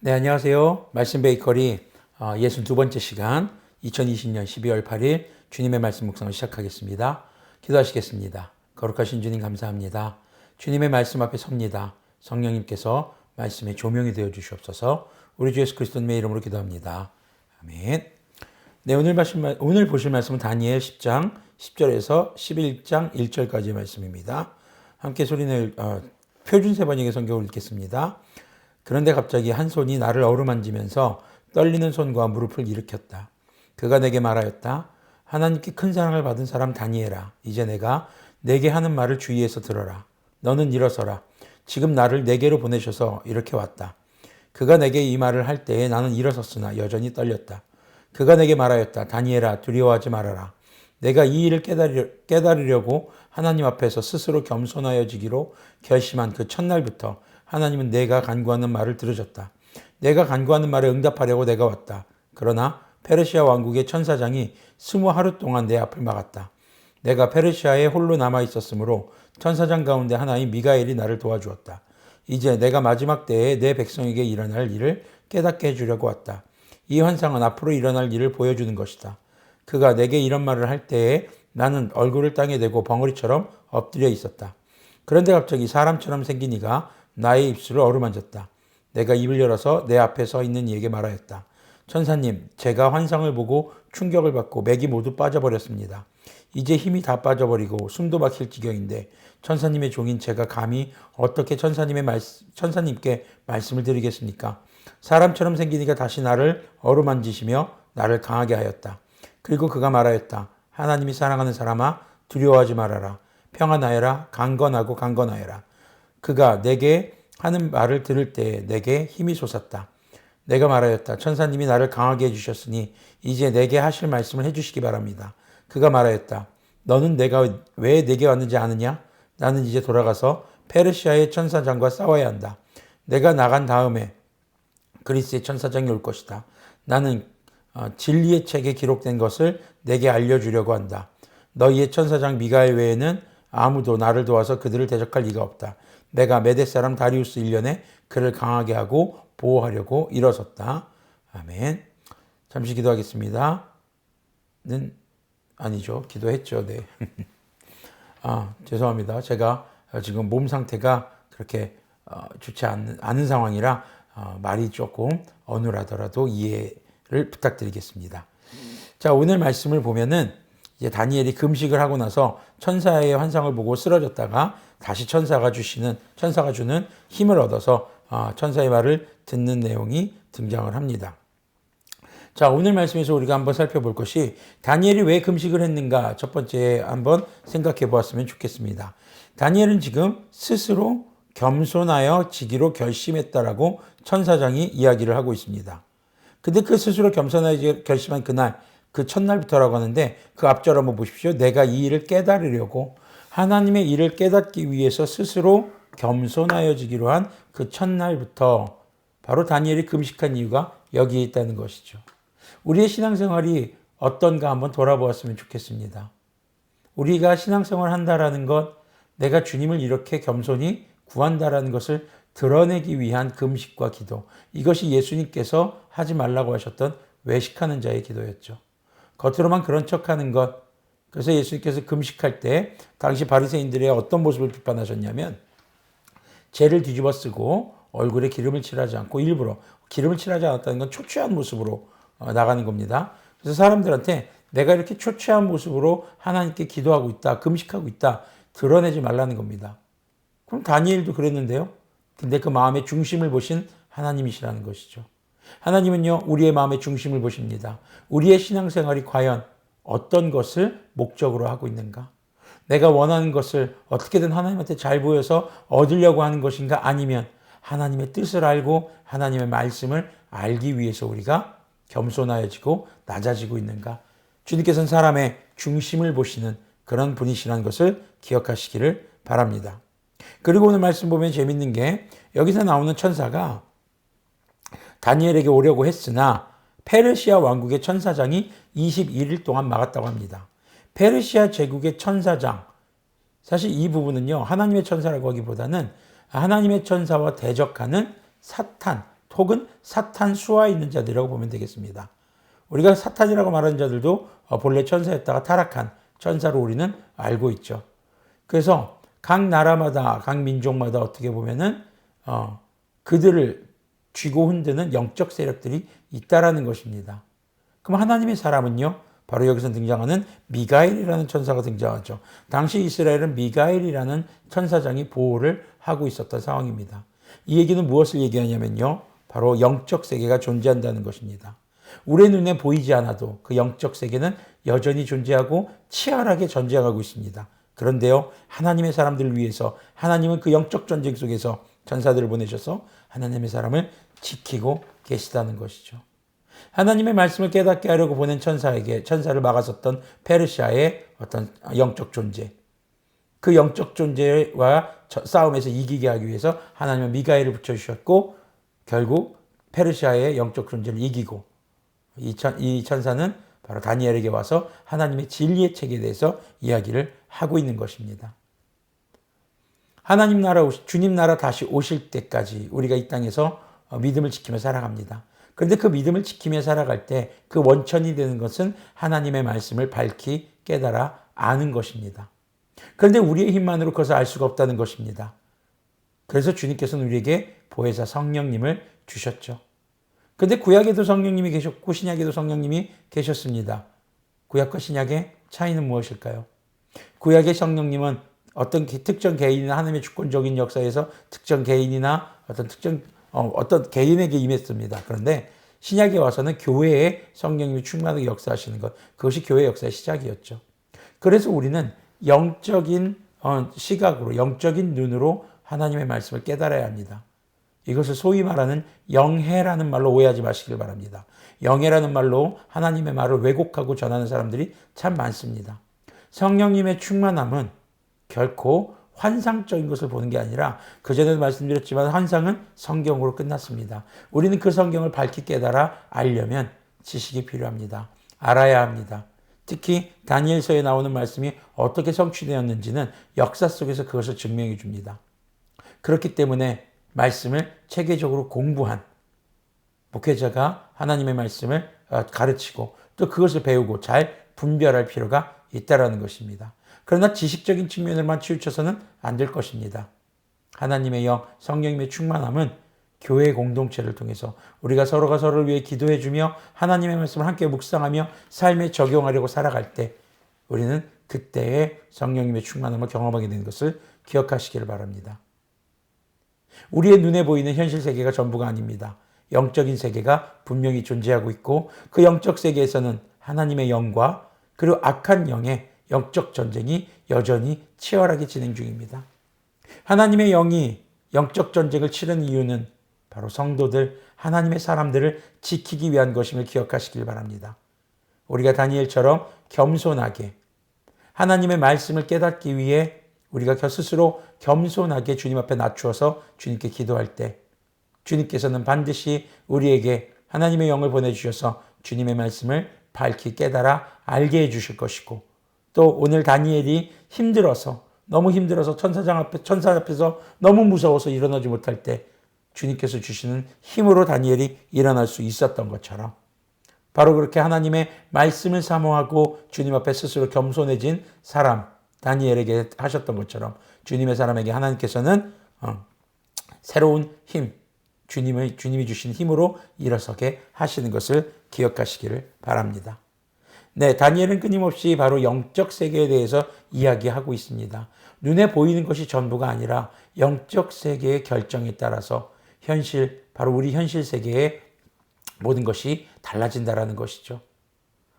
네, 안녕하세요. 말씀 베이커리 62번째 시간 2020년 12월 8일 주님의 말씀 묵상을 시작하겠습니다. 기도하시겠습니다. 거룩하신 주님 감사합니다. 주님의 말씀 앞에 섭니다. 성령님께서 말씀의 조명이 되어 주시옵소서. 우리 주 예수 그리스도님의 이름으로 기도합니다. 아멘. 네, 오늘 보실 말씀은 다니엘 10장 10절에서 11장 1절까지의 말씀입니다. 함께 소리내어 표준 세번역의 성경을 읽겠습니다. 그런데 갑자기 한 손이 나를 어루만지면서 떨리는 손과 무릎을 일으켰다. 그가 내게 말하였다. 하나님께 큰 사랑을 받은 사람 다니엘아, 이제 내가 내게 하는 말을 주의해서 들어라. 너는 일어서라. 지금 나를 내게로 보내셔서 이렇게 왔다. 그가 내게 이 말을 할 때에 나는 일어섰으나 여전히 떨렸다. 그가 내게 말하였다. 다니엘아, 두려워하지 말아라. 내가 이 일을 깨달으려고 하나님 앞에서 스스로 겸손하여지기로 결심한 그 첫날부터 하나님은 내가 간구하는 말을 들으셨다. 내가 간구하는 말에 응답하려고 내가 왔다. 그러나 페르시아 왕국의 천사장이 20하루 동안 내 앞을 막았다. 내가 페르시아에 홀로 남아 있었으므로 천사장 가운데 하나인 미가엘이 나를 도와주었다. 이제 내가 마지막 때에 내 백성에게 일어날 일을 깨닫게 해주려고 왔다. 이 환상은 앞으로 일어날 일을 보여주는 것이다. 그가 내게 이런 말을 할 때에 나는 얼굴을 땅에 대고 벙어리처럼 엎드려 있었다. 그런데 갑자기 사람처럼 생긴 이가 나의 입술을 어루만졌다. 내가 입을 열어서 내 앞에 서 있는 이에게 말하였다. 천사님, 제가 환상을 보고 충격을 받고 맥이 모두 빠져버렸습니다. 이제 힘이 다 빠져버리고 숨도 막힐 지경인데 천사님의 종인 제가 감히 어떻게 천사님께 말씀을 드리겠습니까? 사람처럼 생긴 이가 다시 나를 어루만지시며 나를 강하게 하였다. 그리고 그가 말하였다. 하나님이 사랑하는 사람아, 두려워하지 말아라. 평안하여라. 강건하여라. 그가 내게 하는 말을 들을 때에 내게 힘이 솟았다. 내가 말하였다. 천사님이 나를 강하게 해주셨으니 이제 내게 하실 말씀을 해주시기 바랍니다. 그가 말하였다. 너는 내가 왜 내게 왔는지 아느냐? 나는 이제 돌아가서 페르시아의 천사장과 싸워야 한다. 내가 나간 다음에 그리스의 천사장이 올 것이다. 나는 진리의 책에 기록된 것을 내게 알려주려고 한다. 너희의 천사장 미가엘 외에는 아무도 나를 도와서 그들을 대적할 리가 없다. 내가 메대 사람 다리우스 1년에 그를 강하게 하고 보호하려고 일어섰다. 아멘. 잠시 기도하겠습니다. 아니죠. 기도했죠. 네. 죄송합니다. 제가 지금 몸 상태가 그렇게 좋지 않은 상황이라 말이 조금 어눌하더라도 이해를 부탁드리겠습니다. 자, 오늘 말씀을 보면은 이제 다니엘이 금식을 하고 나서 천사의 환상을 보고 쓰러졌다가 다시 천사가 주는 힘을 얻어서 천사의 말을 듣는 내용이 등장을 합니다. 자, 오늘 말씀에서 우리가 한번 살펴볼 것이 다니엘이 왜 금식을 했는가 첫 번째 한번 생각해 보았으면 좋겠습니다. 다니엘은 지금 스스로 겸손하여 지기로 결심했다라고 천사장이 이야기를 하고 있습니다. 근데 그 스스로 겸손하여 결심한 그날, 그 첫날부터라고 하는데 그 앞절 한번 보십시오. 내가 이 일을 깨달으려고 하나님의 일을 깨닫기 위해서 스스로 겸손하여지기로 한 그 첫날부터 바로 다니엘이 금식한 이유가 여기에 있다는 것이죠. 우리의 신앙생활이 어떤가 한번 돌아보았으면 좋겠습니다. 우리가 신앙생활을 한다라는 것, 내가 주님을 이렇게 겸손히 구한다라는 것을 드러내기 위한 금식과 기도, 이것이 예수님께서 하지 말라고 하셨던 외식하는 자의 기도였죠. 겉으로만 그런 척하는 것. 그래서 예수님께서 금식할 때 당시 바리새인들의 어떤 모습을 비판하셨냐면 죄를 뒤집어 쓰고 얼굴에 기름을 칠하지 않고 일부러 기름을 칠하지 않았다는 건 초췌한 모습으로 나가는 겁니다. 그래서 사람들한테 내가 이렇게 초췌한 모습으로 하나님께 기도하고 있다, 금식하고 있다 드러내지 말라는 겁니다. 그럼 다니엘도 그랬는데요. 근데 그 마음의 중심을 보신 하나님이시라는 것이죠. 하나님은요, 우리의 마음의 중심을 보십니다. 우리의 신앙생활이 과연 어떤 것을 목적으로 하고 있는가? 내가 원하는 것을 어떻게든 하나님한테 잘 보여서 얻으려고 하는 것인가? 아니면 하나님의 뜻을 알고 하나님의 말씀을 알기 위해서 우리가 겸손하여지고 낮아지고 있는가? 주님께서는 사람의 중심을 보시는 그런 분이시라는 것을 기억하시기를 바랍니다. 그리고 오늘 말씀 보면 재밌는 게 여기서 나오는 천사가 다니엘에게 오려고 했으나 페르시아 왕국의 천사장이 21일 동안 막았다고 합니다. 페르시아 제국의 천사장, 사실 이 부분은요, 하나님의 천사라고 하기보다는 하나님의 천사와 대적하는 사탄, 혹은 사탄 수하에 있는 자들이라고 보면 되겠습니다. 우리가 사탄이라고 말하는 자들도 본래 천사였다가 타락한 천사로 우리는 알고 있죠. 그래서 각 나라마다 각 민족마다 어떻게 보면은 그들을 쥐고 흔드는 영적 세력들이 있다라는 것입니다. 그럼 하나님의 사람은요, 바로 여기서 등장하는 미가엘이라는 천사가 등장하죠. 당시 이스라엘은 미가엘이라는 천사장이 보호를 하고 있었던 상황입니다. 이 얘기는 무엇을 얘기하냐면요, 바로 영적 세계가 존재한다는 것입니다. 우리의 눈에 보이지 않아도 그 영적 세계는 여전히 존재하고 치열하게 전쟁하고 있습니다. 그런데요, 하나님의 사람들을 위해서 하나님은 그 영적 전쟁 속에서 천사들을 보내셔서 하나님의 사람을 지키고 계시다는 것이죠. 하나님의 말씀을 깨닫게 하려고 보낸 천사를 막아섰던 페르시아의 어떤 영적 존재, 그 영적 존재와 싸움에서 이기게 하기 위해서 하나님은 미가엘을 붙여주셨고 결국 페르시아의 영적 존재를 이기고 이 천사는 바로 다니엘에게 와서 하나님의 진리의 책에 대해서 이야기를 하고 있는 것입니다. 하나님 나라, 주님 나라 다시 오실 때까지 우리가 이 땅에서 믿음을 지키며 살아갑니다. 그런데 그 믿음을 지키며 살아갈 때 그 원천이 되는 것은 하나님의 말씀을 밝히 깨달아 아는 것입니다. 그런데 우리의 힘만으로 그것을 알 수가 없다는 것입니다. 그래서 주님께서는 우리에게 보혜사 성령님을 주셨죠. 그런데 구약에도 성령님이 계셨고 신약에도 성령님이 계셨습니다. 구약과 신약의 차이는 무엇일까요? 구약의 성령님은 어떤 특정 개인이나 하나님의 주권적인 역사에서 특정 개인이나 어떤 개인에게 임했습니다. 그런데 신약에 와서는 교회에 성령님이 충만하게 역사하시는 것, 그것이 교회의 역사의 시작이었죠. 그래서 우리는 영적인 시각으로, 영적인 눈으로 하나님의 말씀을 깨달아야 합니다. 이것을 소위 말하는 영해라는 말로 오해하지 마시길 바랍니다. 영해라는 말로 하나님의 말을 왜곡하고 전하는 사람들이 참 많습니다. 성령님의 충만함은 결코 환상적인 것을 보는 게 아니라 그전에도 말씀드렸지만 환상은 성경으로 끝났습니다. 우리는 그 성경을 밝히 깨달아 알려면 지식이 필요합니다. 알아야 합니다. 특히 다니엘서에 나오는 말씀이 어떻게 성취되었는지는 역사 속에서 그것을 증명해 줍니다. 그렇기 때문에 말씀을 체계적으로 공부한 목회자가 하나님의 말씀을 가르치고 또 그것을 배우고 잘 분별할 필요가 있다는 것입니다. 그러나 지식적인 측면으로만 치우쳐서는 안 될 것입니다. 하나님의 영, 성령님의 충만함은 교회 공동체를 통해서 우리가 서로가 서로를 위해 기도해주며 하나님의 말씀을 함께 묵상하며 삶에 적용하려고 살아갈 때 우리는 그때의 성령님의 충만함을 경험하게 되는 것을 기억하시기를 바랍니다. 우리의 눈에 보이는 현실 세계가 전부가 아닙니다. 영적인 세계가 분명히 존재하고 있고 그 영적 세계에서는 하나님의 영과 그리고 악한 영의 영적 전쟁이 여전히 치열하게 진행 중입니다. 하나님의 영이 영적 전쟁을 치르는 이유는 바로 성도들, 하나님의 사람들을 지키기 위한 것임을 기억하시길 바랍니다. 우리가 다니엘처럼 겸손하게 하나님의 말씀을 깨닫기 위해 우리가 스스로 겸손하게 주님 앞에 낮추어서 주님께 기도할 때 주님께서는 반드시 우리에게 하나님의 영을 보내주셔서 주님의 말씀을 밝히 깨달아 알게 해주실 것이고 또 오늘 다니엘이 너무 힘들어서 천사 앞에서 너무 무서워서 일어나지 못할 때 주님께서 주시는 힘으로 다니엘이 일어날 수 있었던 것처럼 바로 그렇게 하나님의 말씀을 사모하고 주님 앞에 스스로 겸손해진 사람 다니엘에게 하셨던 것처럼 주님의 사람에게 하나님께서는 새로운 힘, 주님이 주신 힘으로 일어서게 하시는 것을 기억하시기를 바랍니다. 네, 다니엘은 끊임없이 바로 영적 세계에 대해서 이야기하고 있습니다. 눈에 보이는 것이 전부가 아니라 영적 세계의 결정에 따라서 바로 우리 현실 세계의 모든 것이 달라진다라는 것이죠.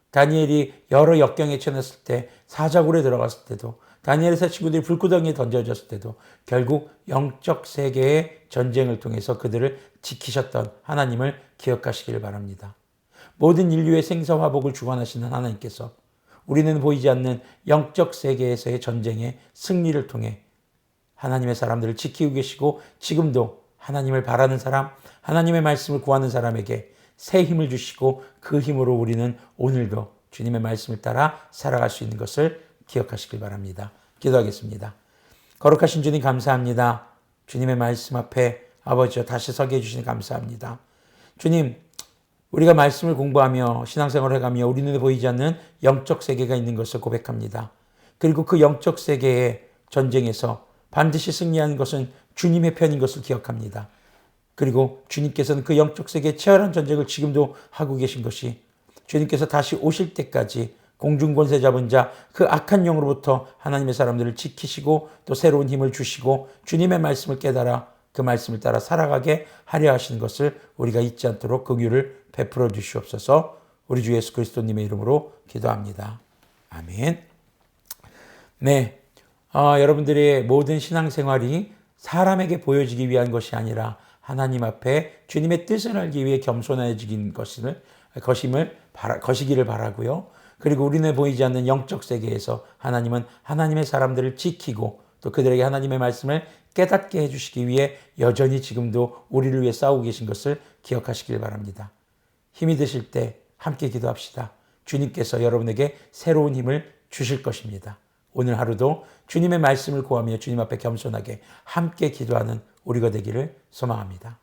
다니엘이 여러 역경에 처했을 때, 사자굴에 들어갔을 때도, 다니엘의 세 친구들이 불구덩이에 던져졌을 때도 결국 영적 세계의 전쟁을 통해서 그들을 지키셨던 하나님을 기억하시길 바랍니다. 모든 인류의 생사화복을 주관하시는 하나님께서 우리는 보이지 않는 영적 세계에서의 전쟁의 승리를 통해 하나님의 사람들을 지키고 계시고 지금도 하나님을 바라는 사람, 하나님의 말씀을 구하는 사람에게 새 힘을 주시고 그 힘으로 우리는 오늘도 주님의 말씀을 따라 살아갈 수 있는 것을 기억하시길 바랍니다. 기도하겠습니다. 거룩하신 주님 감사합니다. 주님의 말씀 앞에 아버지여 다시 서게 해주시니 감사합니다. 주님, 우리가 말씀을 공부하며 신앙생활을 해가며 우리 눈에 보이지 않는 영적 세계가 있는 것을 고백합니다. 그리고 그 영적 세계의 전쟁에서 반드시 승리하는 것은 주님의 편인 것을 기억합니다. 그리고 주님께서는 그 영적 세계의 치열한 전쟁을 지금도 하고 계신 것이 주님께서 다시 오실 때까지 공중권세 잡은 자 그 악한 영으로부터 하나님의 사람들을 지키시고 또 새로운 힘을 주시고 주님의 말씀을 깨달아 그 말씀을 따라 살아가게 하려 하시는 것을 우리가 잊지 않도록 긍휼을 베풀어 주시옵소서. 우리 주 예수 그리스도님의 이름으로 기도합니다. 아멘. 네, 여러분들의 모든 신앙생활이 사람에게 보여지기 위한 것이 아니라 하나님 앞에 주님의 뜻을 알기 위해 겸손해지긴 것이기를 바라고요. 그리고 우리 눈에 보이지 않는 영적 세계에서 하나님은 하나님의 사람들을 지키고 또 그들에게 하나님의 말씀을 깨닫게 해주시기 위해 여전히 지금도 우리를 위해 싸우고 계신 것을 기억하시길 바랍니다. 힘이 드실 때 함께 기도합시다. 주님께서 여러분에게 새로운 힘을 주실 것입니다. 오늘 하루도 주님의 말씀을 구하며 주님 앞에 겸손하게 함께 기도하는 우리가 되기를 소망합니다.